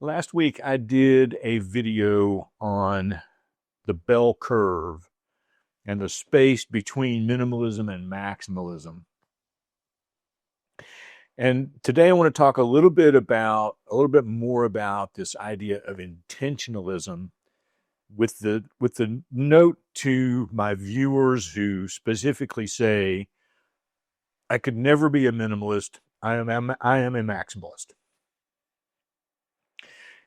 Last week I did a video on the bell curve and the space between minimalism and maximalism. And today I want to talk a little bit more about this idea of intentionalism with the note to my viewers who specifically say, I could never be a minimalist. I am a maximalist.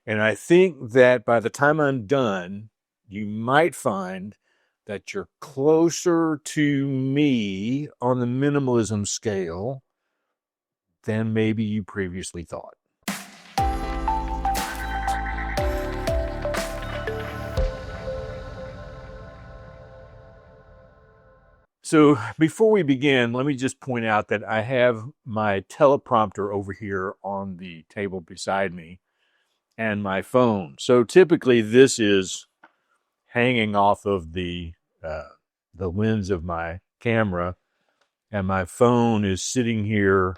And I think that by the time I'm done, you might find that you're closer to me on the minimalism scale than maybe you previously thought. So before we begin, let me just point out that I have my teleprompter over here on the table beside me and my phone. So typically this is hanging off of the lens of my camera, and my phone is sitting here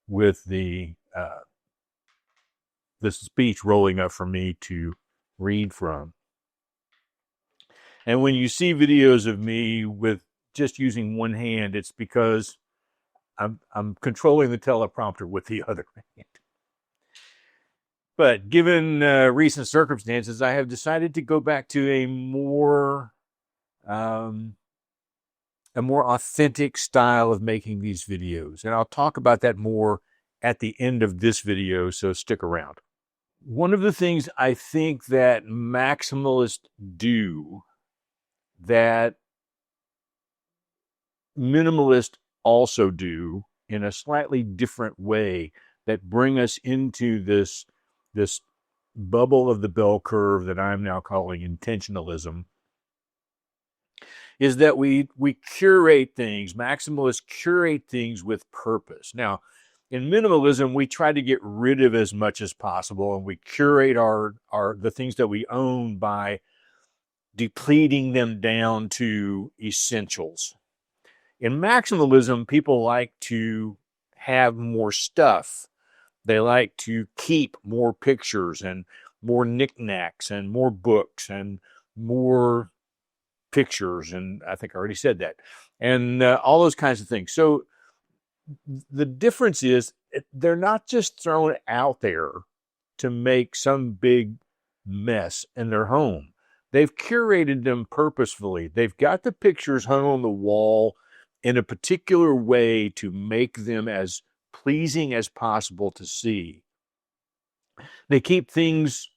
with the speech rolling up for me to read from. And when you see videos of me with just using one hand, it's because I'm controlling the teleprompter with the other hand. But given recent circumstances, I have decided to go back to a more authentic style of making these videos. And I'll talk about that more at the end of this video, so stick around. One of the things I think that maximalists do that minimalists also do in a slightly different way that bring us into this bubble of the bell curve that I'm now calling intentionalism is that we curate things. Maximalists curate things with purpose. Now, in minimalism, we try to get rid of as much as possible, and we curate the things that we own by depleting them down to essentials. In maximalism, people like to have more stuff. They like to keep more pictures and more knickknacks and more books and more pictures. And I think I already said that. And all those kinds of things. So the difference is they're not just thrown out there to make some big mess in their home. They've curated them purposefully. They've got the pictures hung on the wall in a particular way to make them as pleasing as possible to see. They keep things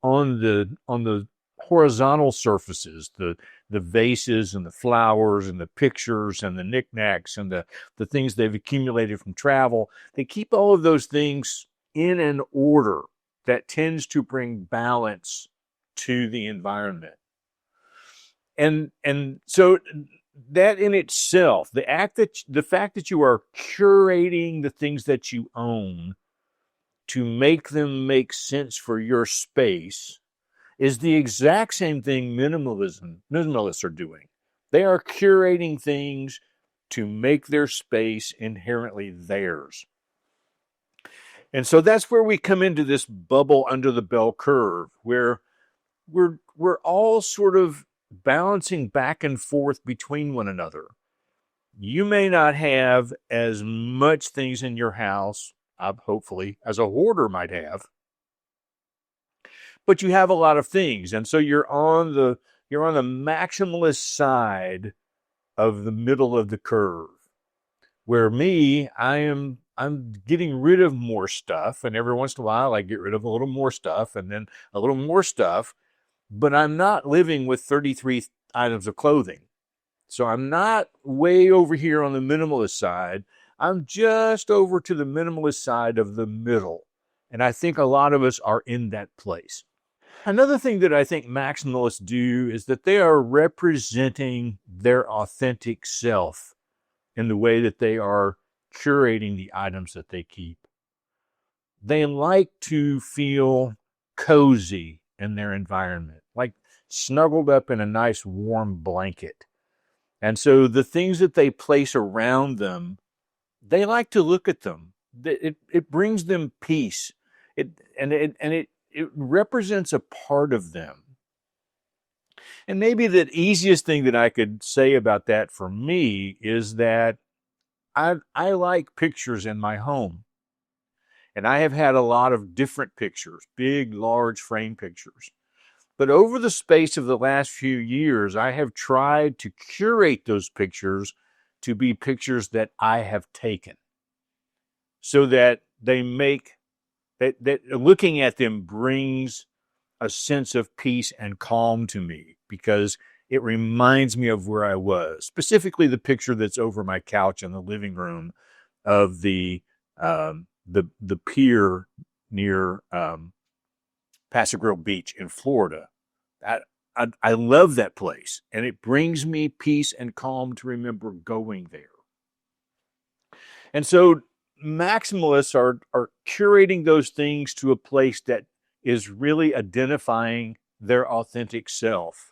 on the horizontal surfaces, the vases and the flowers and the pictures and the knickknacks and the things they've accumulated from travel. They keep all of those things in an order that tends to bring balance to the environment. And so that in itself, the fact that you are curating the things that you own to make them make sense for your space is the exact same thing minimalists are doing. They are curating things to make their space inherently theirs. And so that's where we come into this bubble under the bell curve, where we're all sort of balancing back and forth between one another. You may not have as much things in your house, hopefully, as a hoarder might have, but you have a lot of things, and so you're on the maximalist side of the middle of the curve. Where me, I'm getting rid of more stuff, and every once in a while I get rid of a little more stuff, and then a little more stuff. But I'm not living with 33 items of clothing. So I'm not way over here on the minimalist side. I'm just over to the minimalist side of the middle. And I think a lot of us are in that place. Another thing that I think maximalists do is that they are representing their authentic self in the way that they are curating the items that they keep. They like to feel cozy in their environment, like snuggled up in a nice warm blanket. And so the things that they place around them, they like to look at them. It brings them peace. It it represents a part of them. And maybe the easiest thing that I could say about that for me is that I like pictures in my home. And I have had a lot of different pictures, big, large frame pictures. But over the space of the last few years, I have tried to curate those pictures to be pictures that I have taken, so that they make that looking at them brings a sense of peace and calm to me, because it reminds me of where I was. Specifically, the picture that's over my couch in the living room of the pier near Paso Robles Beach in Florida. I love that place, and it brings me peace and calm to remember going there. And so maximalists are curating those things to a place that is really identifying their authentic self.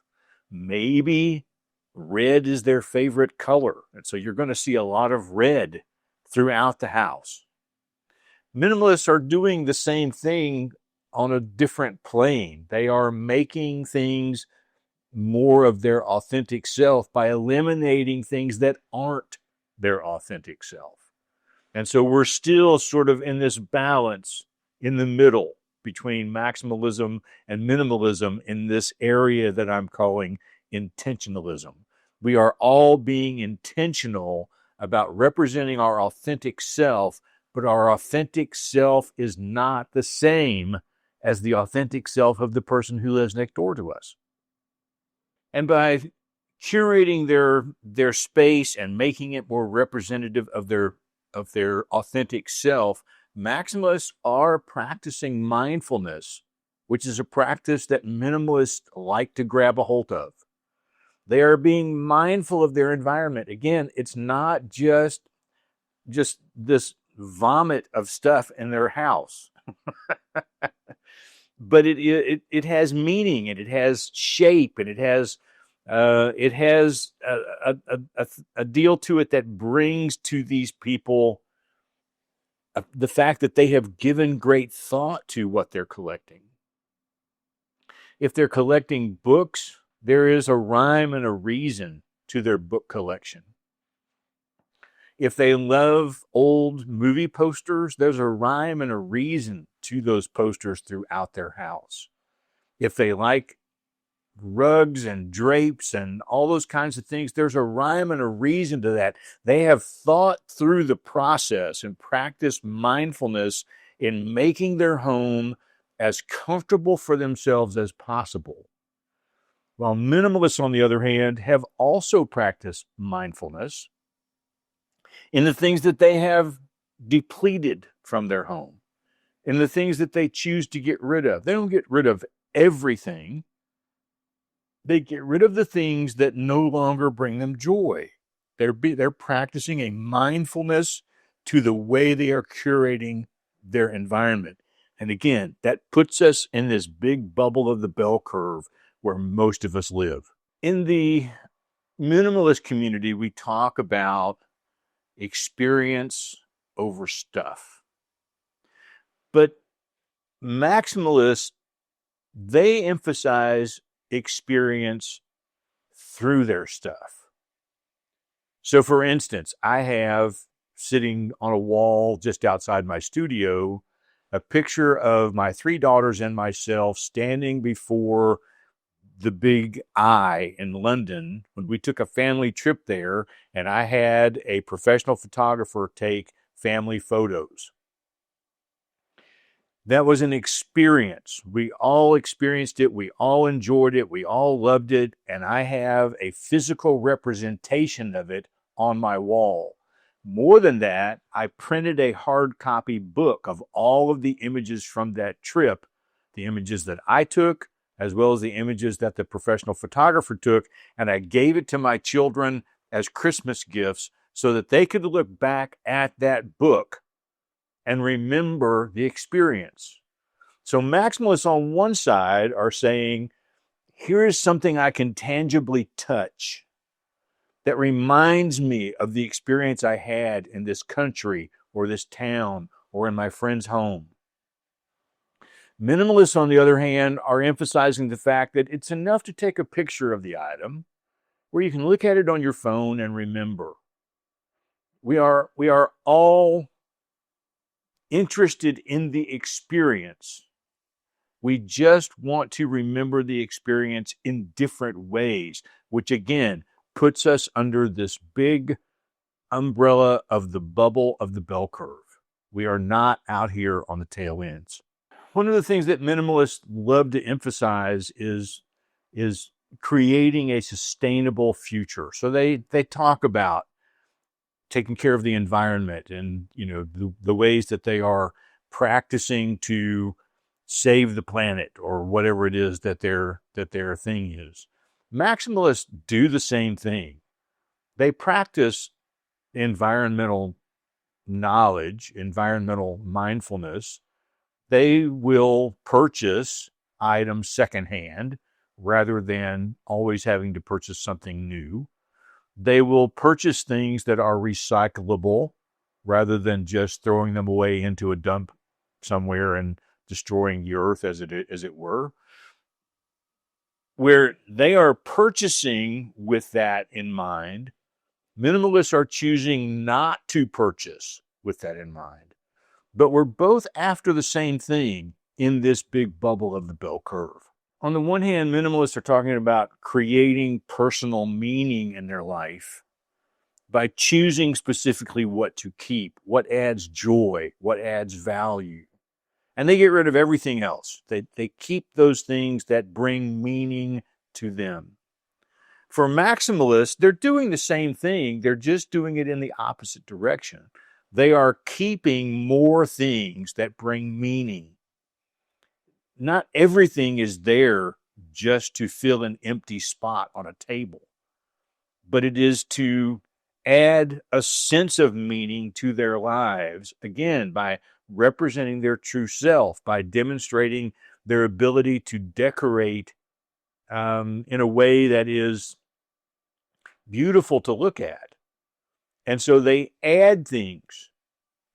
Maybe red is their favorite color, and so you're going to see a lot of red throughout the house. Minimalists are doing the same thing on a different plane. They are making things more of their authentic self by eliminating things that aren't their authentic self. And so we're still sort of in this balance in the middle between maximalism and minimalism in this area that I'm calling intentionalism. We are all being intentional about representing our authentic self, but our authentic self is not the same as the authentic self of the person who lives next door to us. And by curating their space and making it more representative of their authentic self, maximalists are practicing mindfulness, which is a practice that minimalists like to grab a hold of. They are being mindful of their environment. Again, it's not just this vomit of stuff in their house. But it has meaning, and it has shape, and it has a deal to it that brings to these people the fact that they have given great thought to what they're collecting. If they're collecting books, there is a rhyme and a reason to their book collection. If they love old movie posters, there's a rhyme and a reason to those posters throughout their house. If they like rugs and drapes and all those kinds of things, there's a rhyme and a reason to that. They have thought through the process and practiced mindfulness in making their home as comfortable for themselves as possible. While minimalists, on the other hand, have also practiced mindfulness in the things that they have depleted from their home, in the things that they choose to get rid of. They don't get rid of everything. They get rid of the things that no longer bring them joy. They're practicing a mindfulness to the way they are curating their environment. And again, that puts us in this big bubble of the bell curve where most of us live. In the minimalist community, we talk about experience over stuff. But maximalists, they emphasize experience through their stuff. So for instance, I have sitting on a wall just outside my studio a picture of my 3 daughters and myself standing before the Big Eye in London when we took a family trip there, and I had a professional photographer take family photos. That was an experience. We all experienced it. We all enjoyed it. We all loved it. And I have a physical representation of it on my wall. More than that, I printed a hard copy book of all of the images from that trip, the images that I took, as well as the images that the professional photographer took, and I gave it to my children as Christmas gifts so that they could look back at that book and remember the experience. So maximalists on one side are saying, here is something I can tangibly touch that reminds me of the experience I had in this country or this town or in my friend's home. Minimalists, on the other hand, are emphasizing the fact that it's enough to take a picture of the item where you can look at it on your phone and remember. We are all interested in the experience. We just want to remember the experience in different ways, which again puts us under this big umbrella of the bubble of the bell curve. We are not out here on the tail ends. One of the things that minimalists love to emphasize is creating a sustainable future. So they talk about taking care of the environment and, the ways that they are practicing to save the planet or whatever it is that their thing is. Maximalists do the same thing. They practice environmental knowledge, environmental mindfulness. They will purchase items secondhand rather than always having to purchase something new. They will purchase things that are recyclable rather than just throwing them away into a dump somewhere and destroying the earth, as it were. Where they are purchasing with that in mind, minimalists are choosing not to purchase with that in mind. But we're both after the same thing in this big bubble of the bell curve. On the one hand, minimalists are talking about creating personal meaning in their life by choosing specifically what to keep, what adds joy, what adds value. And they get rid of everything else. They keep those things that bring meaning to them. For maximalists, they're doing the same thing. They're just doing it in the opposite direction. They are keeping more things that bring meaning. Not everything is there just to fill an empty spot on a table, but it is to add a sense of meaning to their lives, again, by representing their true self, by demonstrating their ability to decorate in a way that is beautiful to look at. And so they add things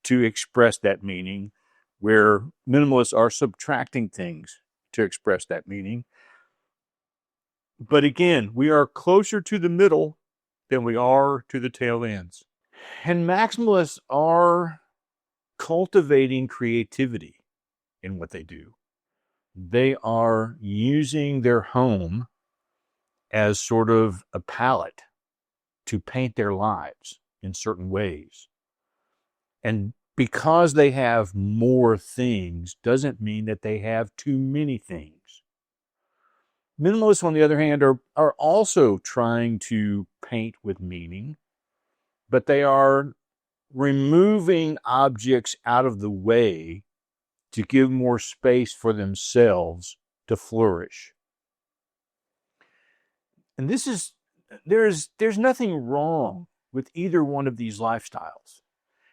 to express that meaning, where minimalists are subtracting things to express that meaning. But again, we are closer to the middle than we are to the tail ends. And maximalists are cultivating creativity in what they do. They are using their home as sort of a palette to paint their lives in certain ways. And because they have more things doesn't mean that they have too many things. Minimalists, on the other hand, are also trying to paint with meaning, but they are removing objects out of the way to give more space for themselves to flourish. And there's nothing wrong with either one of these lifestyles.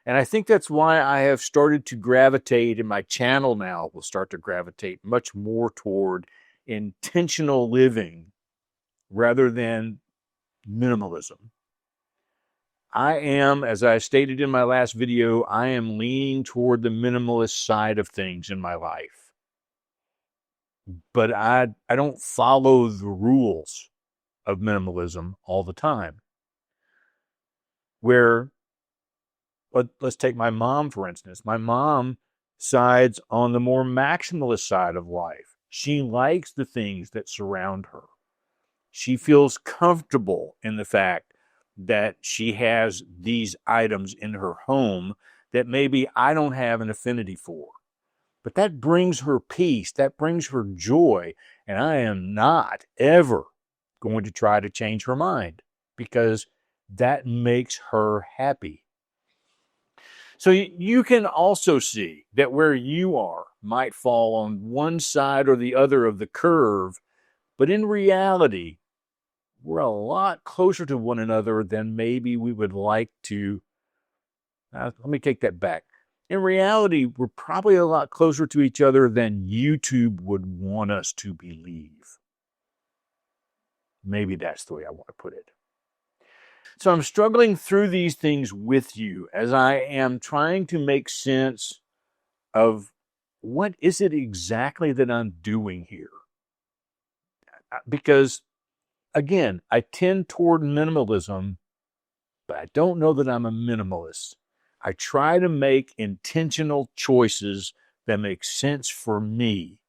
And I think that's why I have started to gravitate, and my channel now will start to gravitate much more toward intentional living rather than minimalism. I am, as I stated in my last video, I am leaning toward the minimalist side of things in my life. But I don't follow the rules of minimalism all the time. Let's take my mom, for instance. My mom sides on the more maximalist side of life. She likes the things that surround her. She feels comfortable in the fact that she has these items in her home that maybe I don't have an affinity for. But that brings her peace, that brings her joy, and I am not ever going to try to change her mind because that makes her happy. So you can also see that where you are might fall on one side or the other of the curve, but in reality, we're a lot closer to one another than maybe we would like to. Let me take that back. In reality, we're probably a lot closer to each other than YouTube would want us to believe. Maybe that's the way I want to put it. So I'm struggling through these things with you as I am trying to make sense of what is it exactly that I'm doing here? Because again, I tend toward minimalism, but I don't know that I'm a minimalist. I try to make intentional choices that make sense for me.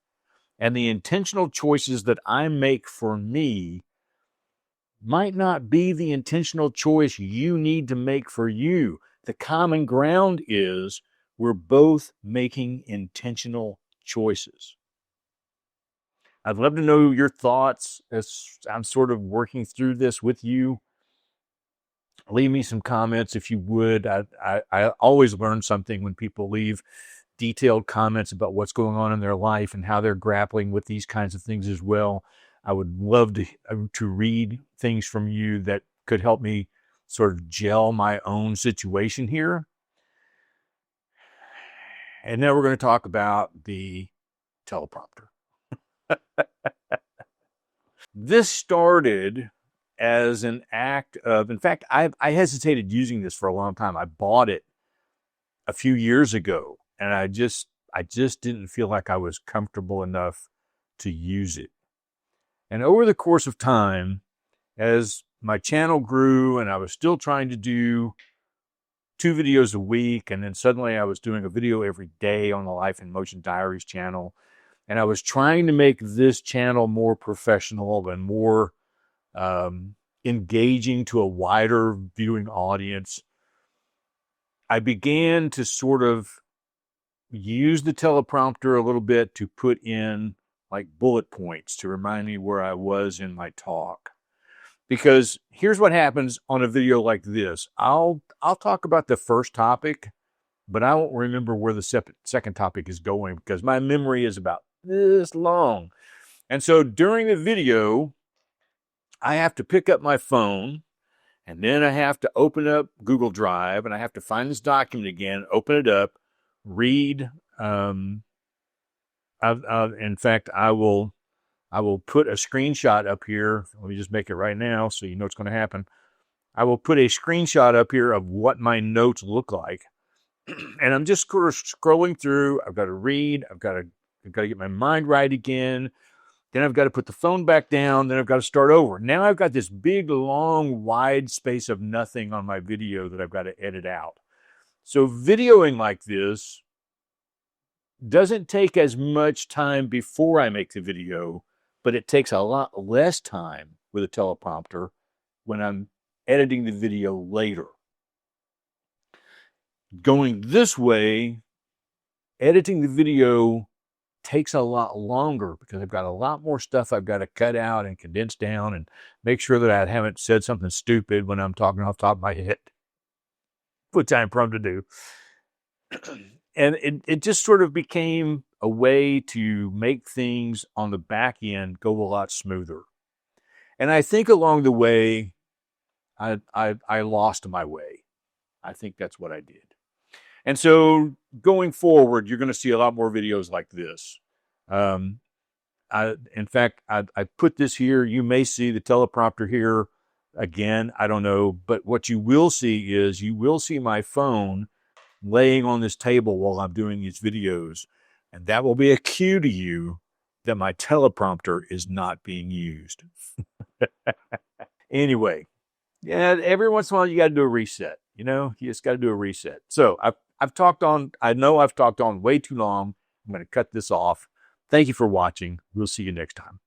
And the intentional choices that I make for me might not be the intentional choice you need to make for you. The common ground is we're both making intentional choices. I'd love to know your thoughts as I'm sort of working through this with you. Leave me some comments if you would. I always learn something when people leave detailed comments about what's going on in their life and how they're grappling with these kinds of things as well. I would love to read things from you that could help me sort of gel my own situation here. And now we're going to talk about the teleprompter. This started as an act of, in fact, I hesitated using this for a long time. I bought it a few years ago, and I just didn't feel like I was comfortable enough to use it. And over the course of time, as my channel grew and I was still trying to do 2 videos a week, and then suddenly I was doing a video every day on the Life in Motion Diaries channel, and I was trying to make this channel more professional and more engaging to a wider viewing audience. I began to sort of use the teleprompter a little bit to put in like bullet points to remind me where I was in my talk. Because here's what happens on a video like this. I'll talk about the first topic, but I won't remember where the second topic is going because my memory is about this long. And so during the video, I have to pick up my phone, and then I have to open up Google Drive, and I have to find this document again, open it up, read. In fact, I will put a screenshot up here. Let me just make it right now so you know what's going to happen. I will put a screenshot up here of what my notes look like. And I'm just sort of scrolling through. I've got to read. I've got to get my mind right again. Then I've got to put the phone back down. Then I've got to start over. Now I've got this big, long, wide space of nothing on my video that I've got to edit out. So videoing like this doesn't take as much time before I make the video, but it takes a lot less time with a teleprompter when I'm editing the video later. Going this way, editing the video takes a lot longer because I've got a lot more stuff I've got to cut out and condense down and make sure that I haven't said something stupid when I'm talking off the top of my head, which I'm prone to do. And it just sort of became a way to make things on the back end go a lot smoother. And I think along the way, I lost my way. I think that's what I did. And so going forward, you're going to see a lot more videos like this. In fact, I put this here. You may see the teleprompter here again. I don't know. But what you will see is you will see my phone laying on this table while I'm doing these videos. And that will be a cue to you that my teleprompter is not being used. Anyway, yeah, every once in a while you got to do a reset. You know, you just got to do a reset. So I know I've talked on way too long. I'm going to cut this off. Thank you for watching. We'll see you next time.